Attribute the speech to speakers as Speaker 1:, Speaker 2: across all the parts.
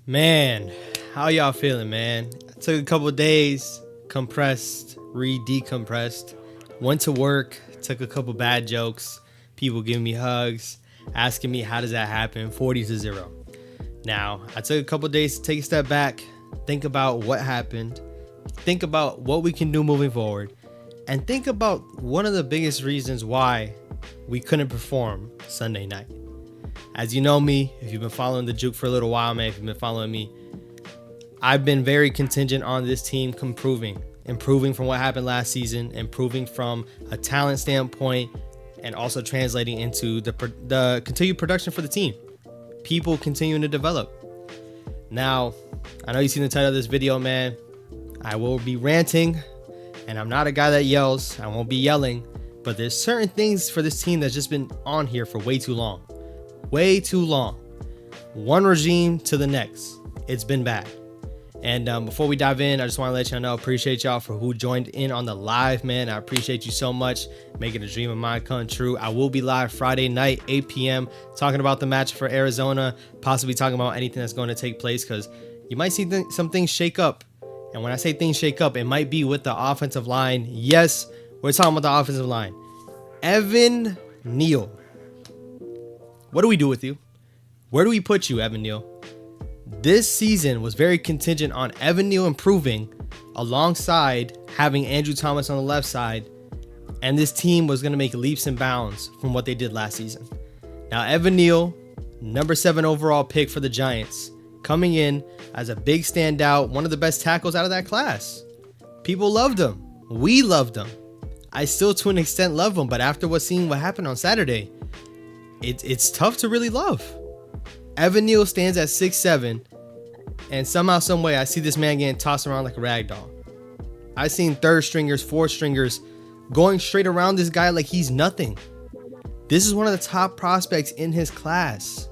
Speaker 1: Man, how y'all feeling, man? I took a couple of days, compressed, decompressed, went to work, took a couple bad jokes, people giving me hugs, asking me how does that happen, 40-0. Now, I took a couple of days to take a step back, think about what happened, think about what we can do moving forward, and think about one of the biggest reasons why we couldn't perform Sunday night. As you know me, if you've been following the Juke for a little while, man, if you've been following me, I've been very contingent on this team improving from what happened last season, improving from a talent standpoint, and also translating into the continued production for the team. People continuing to develop. Now, I know you've seen the title of this video, man. I will be ranting, and I'm not a guy that yells. I won't be yelling, but there's certain things for this team that's just been on here for way too long. Way too long. One regime to the next. It's been bad. And before we dive in, I just want to let y'all know, appreciate y'all for who joined in on the live, man. I appreciate you so much, making a dream of mine come true. I will be live Friday night, 8 p.m., talking about the match for Arizona, possibly talking about anything that's going to take place, because you might see some things shake up. And when I say things shake up, it might be with the offensive line. Yes, we're talking about the offensive line. Evan Neal. What do we do with you? Where do we put you, Evan Neal? This season was very contingent on Evan Neal improving alongside having Andrew Thomas on the left side, and this team was going to make leaps and bounds from what they did last season. Now, Evan Neal, number 7 overall pick for the Giants, coming in as a big standout, one of the best tackles out of that class. People loved him. We loved him. I still, to an extent, love him, but after seeing what happened on Saturday, it's tough to really love. Evan Neal stands at 6'7", and somehow, some way, I see this man getting tossed around like a rag doll. I've seen third stringers, fourth stringers going straight around this guy like he's nothing. This is one of the top prospects in his class.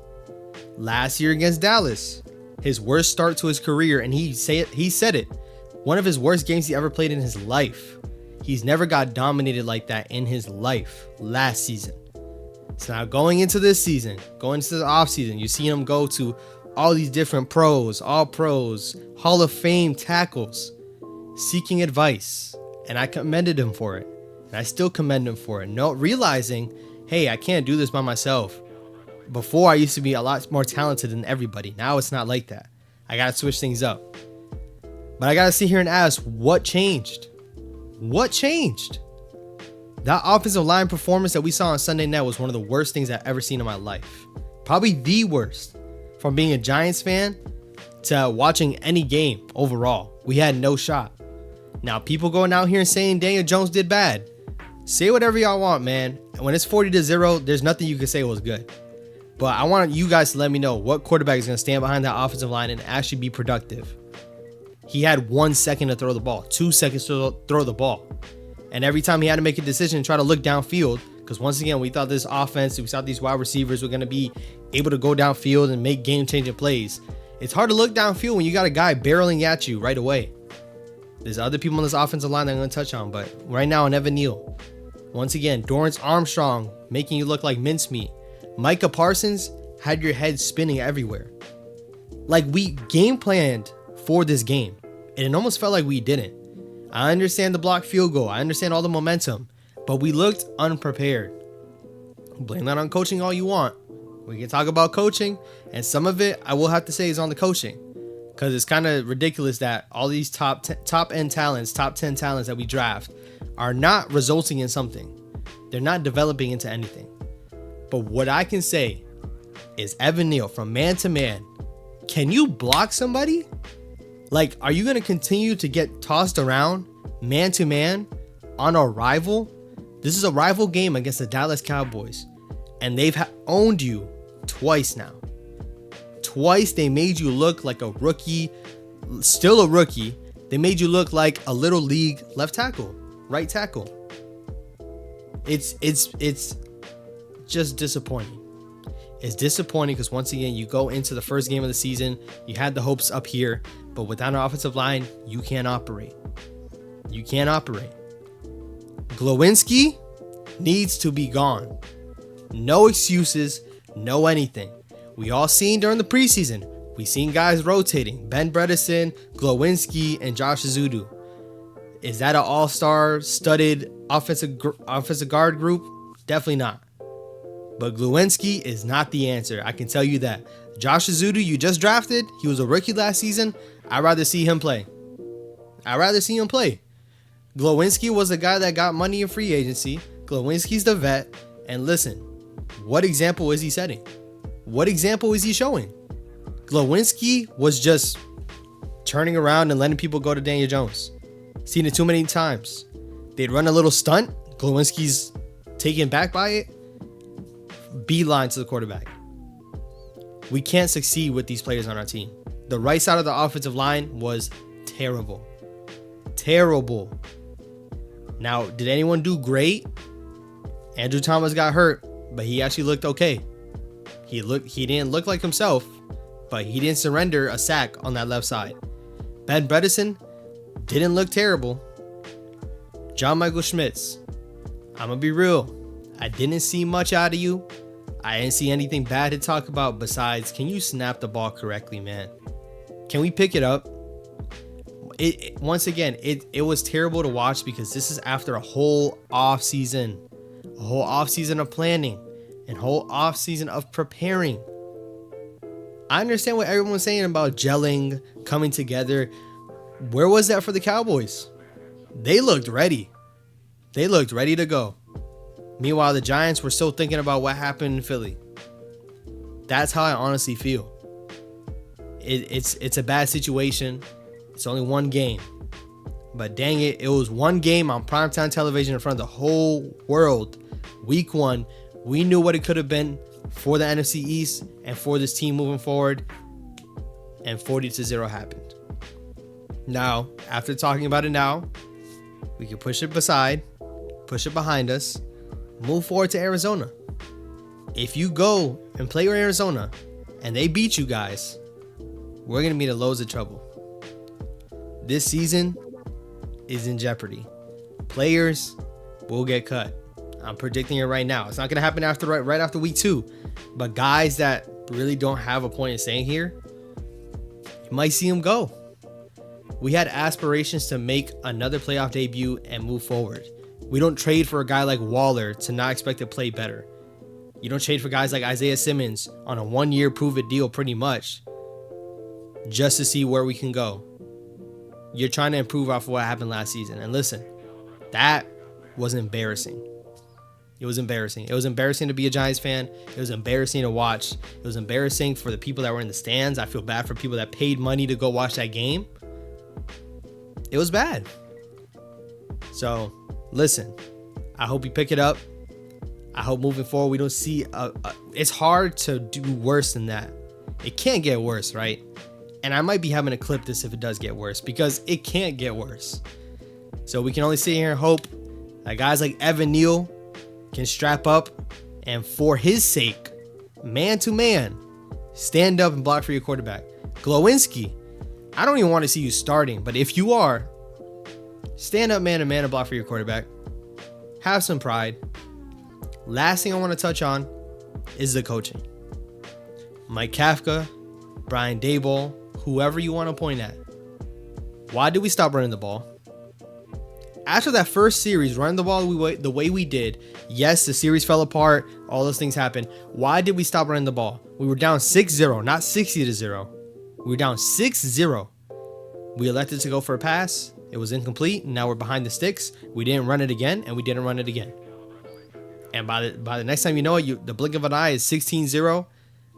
Speaker 1: Last year against Dallas, his worst start to his career, and he said it, one of his worst games he ever played in his life. He's never got dominated like that in his life last season. So now going into this season, going into the offseason, you see him go to all these different pros, all pros, Hall of Fame tackles, seeking advice. And I commended him for it. And I still commend him for it. Realizing, hey, I can't do this by myself. Before, I used to be a lot more talented than everybody. Now it's not like that. I got to switch things up. But I got to sit here and ask, what changed? What changed? That offensive line performance that we saw on Sunday night was one of the worst things I've ever seen in my life. Probably the worst. From being a Giants fan to watching any game overall. We had no shot. Now, people going out here and saying Daniel Jones did bad. Say whatever y'all want, man. When it's 40-0, there's nothing you can say was good. But I want you guys to let me know what quarterback is going to stand behind that offensive line and actually be productive. He had 1 second to throw the ball, 2 seconds to throw the ball. And every time he had to make a decision and try to look downfield, because once again, we thought this offense, we thought these wide receivers were going to be able to go downfield and make game-changing plays. It's hard to look downfield when you got a guy barreling at you right away. There's other people on this offensive line that I'm going to touch on, but right now on Evan Neal, once again, Dorrance Armstrong making you look like mincemeat. Micah Parsons had your head spinning everywhere. Like, we game planned for this game, and it almost felt like we didn't. I understand the blocked field goal. I understand all the momentum, but we looked unprepared. Blame that on coaching all you want. We can talk about coaching, and some of it I will have to say is on the coaching, because it's kind of ridiculous that all these top 10 talents that we draft are not resulting in something. They're not developing into anything. But what I can say is Evan Neal, from man to man, can you block somebody? Like, are you going to continue to get tossed around man to man on a rival? This is a rival game against the Dallas Cowboys, and they've owned you twice now. Twice they made you look like a rookie, still a rookie. They made you look like a little league left tackle, right tackle. It's just disappointing. It's disappointing because once again, you go into the first game of the season, you had the hopes up here, but without an offensive line, you can't operate. You can't operate. Glowinski needs to be gone. No excuses, no anything. We all seen during the preseason, We seen guys rotating. Ben Bredesen, Glowinski, and Josh Azudu. Is that an all-star studded offensive guard group? Definitely not. But Glowinski is not the answer. I can tell you that. Josh Azudu, you just drafted. He was a rookie last season. I'd rather see him play. Glowinski was a guy that got money in free agency. Glowinski's the vet. And listen, what example is he setting? What example is he showing? Glowinski was just turning around and letting people go to Daniel Jones. Seen it too many times. They'd run a little stunt. Glowinski's taken back by it. Beeline to the quarterback. We can't succeed with these players on our team. The right side of the offensive line was terrible. Terrible. Now, did anyone do great? Andrew Thomas got hurt, but he actually looked okay. He didn't look like himself, but he didn't surrender a sack on that left side. Ben Bredesen didn't look terrible. John Michael Schmitz, I'm gonna be real. I didn't see much out of you. I didn't see anything bad to talk about besides, can you snap the ball correctly, man? Can we pick it up? Once again, it was terrible to watch because this is after a whole off season of planning and whole off season of preparing. I understand what everyone's saying about gelling, coming together. Where was that for the Cowboys? They looked ready. They looked ready to go. Meanwhile, the Giants were still thinking about what happened in Philly. That's how I honestly feel. It's a bad situation. It's only one game. But dang it, it was one game on primetime television in front of the whole world. Week 1, we knew what it could have been for the NFC East and for this team moving forward. And 40-0 happened. Now, after talking about it now, we can push it aside, push it behind us, move forward to Arizona. If you go and play with Arizona and they beat you guys, we're going to be in loads of trouble. This season is in jeopardy. Players will get cut. I'm predicting it right now. It's not going to happen right after week 2. But guys that really don't have a point in staying here, you might see them go. We had aspirations to make another playoff debut and move forward. We don't trade for a guy like Waller to not expect to play better. You don't trade for guys like Isaiah Simmons on a 1-year prove-it deal pretty much just to see where we can go. You're trying to improve off of what happened last season. And listen, that was embarrassing. It was embarrassing. It was embarrassing to be a Giants fan. It was embarrassing to watch. It was embarrassing for the people that were in the stands. I feel bad for people that paid money to go watch that game. It was bad. So, listen, I hope you pick it up. I hope moving forward we don't see it's hard to do worse than that. It can't get worse, right? And I might be having to clip this if it does get worse because it can't get worse. So we can only sit here and hope that guys like Neal can strap up and for his sake, man to man, stand up and block for your quarterback. Glowinski, I don't even want to see you starting, but if you are, stand up man to man and block for your quarterback. Have some pride. Last thing I want to touch on is the coaching. Mike Kafka, Brian Daboll, whoever you want to point at. Why did we stop running the ball? After that first series, running the ball the way we did, yes, the series fell apart, all those things happened. Why did we stop running the ball? We were down 6-0, not 60-0. We were down 6-0. We elected to go for a pass. It was incomplete, and now we're behind the sticks. We didn't run it again, and we didn't run it again. And by the next time you know it, the blink of an eye is 16-0.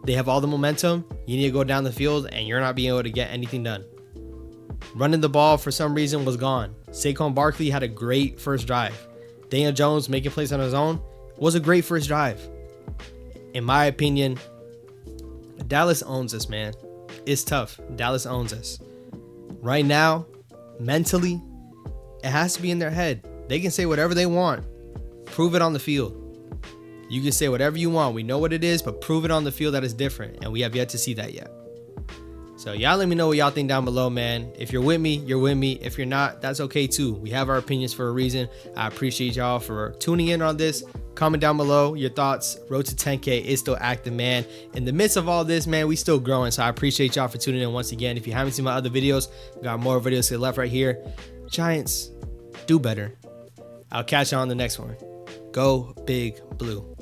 Speaker 1: They have all the momentum. You need to go down the field, and you're not being able to get anything done. Running the ball, for some reason, was gone. Saquonbarkley had a great first drive. Daniel Jones making plays on his own was a great first drive. In my opinion, Dallas owns us, man. It's tough. Dallas owns us. Right now, mentally, it has to be in their head. They can say whatever they want. Prove it on the field. You can say whatever you want. We know what it is, but prove it on the field that is different. And we have yet to see that yet. So y'all let me know what y'all think down below, man. If you're with me, you're with me. If you're not, that's okay too. We have our opinions for a reason. I appreciate y'all for tuning in on this. Comment down below your thoughts. Road to 10K is still active, man. In the midst of all this, man, we still growing. So I appreciate y'all for tuning in once again. If you haven't seen my other videos, got more videos to the left right here. Giants, do better. I'll catch you on the next one. Go Big Blue.